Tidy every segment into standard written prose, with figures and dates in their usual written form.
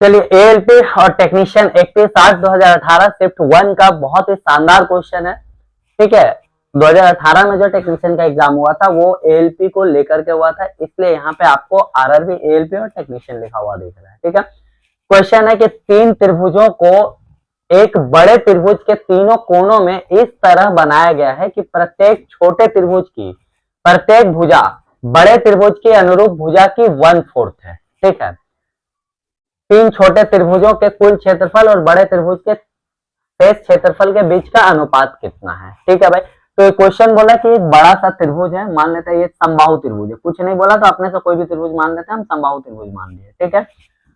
चलिए एएलपी और technician 31/8/2018 shift 1 का बहुत ही शानदार क्वेश्चन है। ठीक है, 2018 में जो टेक्नीशियन का एग्जाम हुआ था वो एएलपी को लेकर के हुआ था, इसलिए यहाँ पे आपको आरआरबी एएलपी और टेक्नीशियन लिखा हुआ दिख रहा है। ठीक है, क्वेश्चन है कि तीन त्रिभुजों को एक बड़े त्रिभुज के तीनों कोनों में इस तरह बनाया गया है कि प्रत्येक छोटे त्रिभुज की प्रत्येक भुजा बड़े त्रिभुज के अनुरूप भुजा की 1/4 है। ठीक है, तीन छोटे त्रिभुजों के कुल क्षेत्रफल और बड़े त्रिभुज के शेष क्षेत्रफल के बीच का अनुपात कितना है। ठीक है भाई, तो ये क्वेश्चन बोला कि एक बड़ा सा त्रिभुज है, मान लेते हैं ये समबाहु त्रिभुज है, कुछ नहीं बोला तो अपने से कोई भी त्रिभुज मान लेते हैं, हम समबाहु त्रिभुज मान लिए। ठीक है,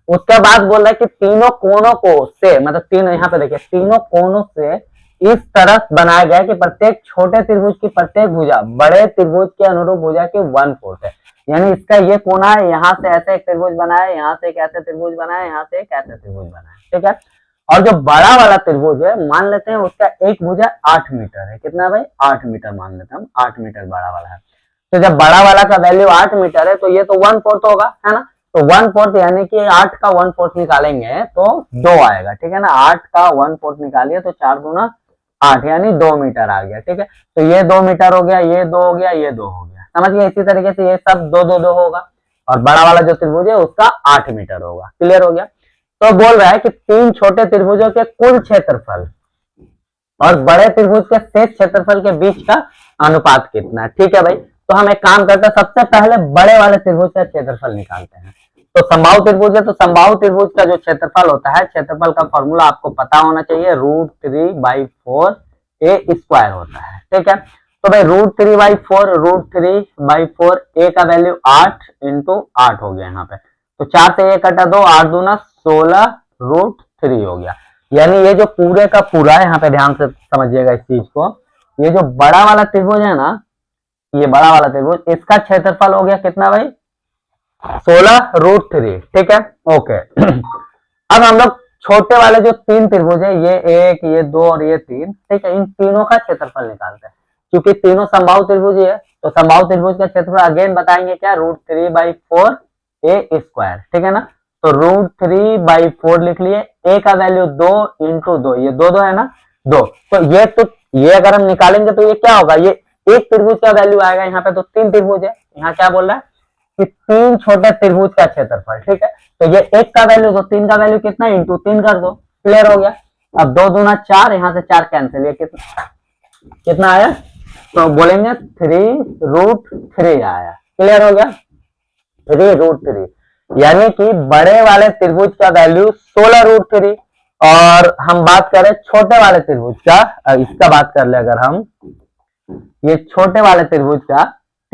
उसके बाद बोल रहा है कि तीनों कोनों को से मतलब तीनों, यहाँ पे देखिए तीनों कोनों से इस तरह बनाया गया है कि प्रत्येक छोटे त्रिभुज की प्रत्येक भुजा बड़े त्रिभुज के अनुरूप भुजा की 1/4 है। यानी इसका ये कोना है, यहाँ से ऐसे एक त्रिभुज बना है, यहाँ से एक ऐसे त्रिभुज बना है, यहाँ से एक ऐसे त्रिभुज बना है। ठीक है, और जो बड़ा वाला त्रिभुज है मान लेते हैं उसका एक भुजा 8 मीटर है। कितना भाई? 8 मीटर मान लेते हैं हम, 8 मीटर बड़ा वाला है। तो जब बड़ा वाला का वैल्यू 8 मीटर है तो ये तो 1/4 होगा, है ना। तो 1/4 यानी कि 8 का 1/4 निकालेंगे तो 2 आएगा। ठीक है ना, 8 का 1/4 निकालिए तो 4 दूना 8 यानी 2 मीटर आ गया। ठीक है, तो ये 2 मीटर हो गया, ये 2 हो गया, ये 2 हो गया, समझ गए। इसी तरीके से ये सब 2-2-2 होगा और बड़ा वाला जो त्रिभुज है उसका 8 मीटर होगा। क्लियर हो गया। तो बोल रहा है कि तीन छोटे त्रिभुजों के कुल क्षेत्रफल और बड़े त्रिभुज के शेष क्षेत्रफल के बीच का अनुपात कितना है। ठीक है भाई, तो हम एक काम करते हैं, सबसे पहले बड़े वाले त्रिभुज का क्षेत्रफल निकालते हैं। तो समबाहु त्रिभुज है, तो समबाहु त्रिभुज का जो क्षेत्रफल होता है, क्षेत्रफल का फॉर्मूला आपको पता होना चाहिए, √3/4 a² होता है। ठीक है, तो भाई √3/4 a का वैल्यू 8 × 8 हो गया यहाँ पे, तो 4 से 1 कटा 2, 8 दूना 16 √3 हो गया। यानी ये जो पूरे का पूरा है, यहाँ पे ध्यान से समझिएगा इस चीज को, ये जो बड़ा वाला त्रिभुज है ना, ये बड़ा वाला त्रिभुज, इसका क्षेत्रफल हो गया कितना भाई? 16 √3। ठीक है, ओके। अब हम लोग छोटे वाले जो तीन त्रिभुज है, ये 1, ये 2 और ये 3, ठीक है, इन तीनों का क्षेत्रफल निकालते हैं। क्योंकि तीनों समबाहु त्रिभुज है तो समबाहु त्रिभुज का क्षेत्रफल अगेन बताएंगे क्या? √3/4 a²। ठीक है ना, तो √3/4 लिख लिए। a का वैल्यू 2 × 2, ये 2 है ना, 2। तो ये अगर हम निकालेंगे तो ये क्या होगा? ये एक त्रिभुज का वैल्यू आएगा यहाँ पे, तो तीन त्रिभुज है, यहाँ क्या बोल रहा है कि तीन छोटे त्रिभुज का क्षेत्रफल। ठीक है, तो ये एक का वैल्यू, तो तीन का वैल्यू कितना? × 3 कर दो। क्लियर हो गया। अब 2 दूना 4, यहाँ से 4 कैंसिल, ये कितना आया? तो बोलेंगे 3√3 आया। क्लियर हो गया, 3√3। यानी कि बड़े वाले त्रिभुज का वैल्यू 16√3, और हम बात करें छोटे वाले त्रिभुज का, इसका बात कर ले अगर हम, ये छोटे वाले त्रिभुज का,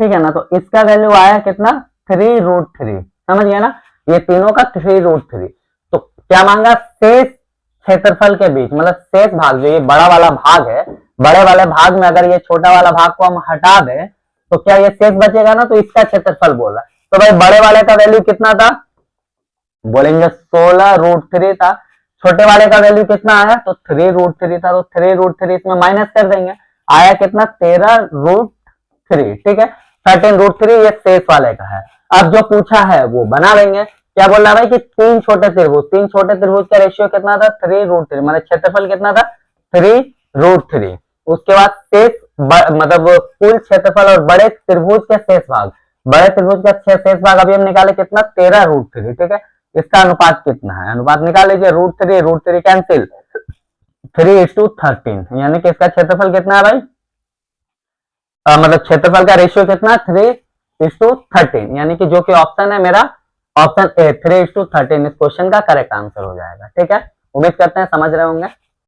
ठीक है ना, तो इसका वैल्यू आया कितना? 3√3। समझ गया ना, ये तीनों का 3√3। तो क्या मांगा? शेष क्षेत्रफल के बीच, मतलब शेष भाग, जो ये बड़ा वाला भाग है, बड़े वाले भाग में अगर ये छोटा वाला भाग को हम हटा दें तो क्या ये शेष बचेगा ना, तो इसका क्षेत्रफल बोला। तो भाई बड़े वाले का वैल्यू कितना था? बोलेंगे 16√3 था। छोटे वाले का वैल्यू कितना आया? तो 3√3 था, तो 3√3 इसमें माइनस कर देंगे, आया कितना? 13√3। ठीक है, 13√3 ये शेष वाले का है। अब जो पूछा है वो बना लेंगे। क्या बोल रहा है भाई कि तीन छोटे त्रिभुज का रेशियो कितना था? 3√3, मतलब क्षेत्रफल कितना था? 3√3। उसके बाद शेष मतलब कुल क्षेत्रफल और बड़े त्रिभुज के शेष भाग, बड़े त्रिभुज का शेष भाग अभी हम निकाले कितना? 13√3। ठीक है, इसका अनुपात कितना है? अनुपात निकाल लीजिए, √3 कैंसिल, 3:13, यानी कि इसका क्षेत्रफल कितना है भाई? मतलब क्षेत्रफल का रेशियो कितना? 3:13, यानी कि जो कि ऑप्शन है मेरा, ऑप्शन ए 3:13 इस क्वेश्चन का करेक्ट आंसर हो जाएगा। ठीक है, उम्मीद करते हैं समझ रहे होंगे।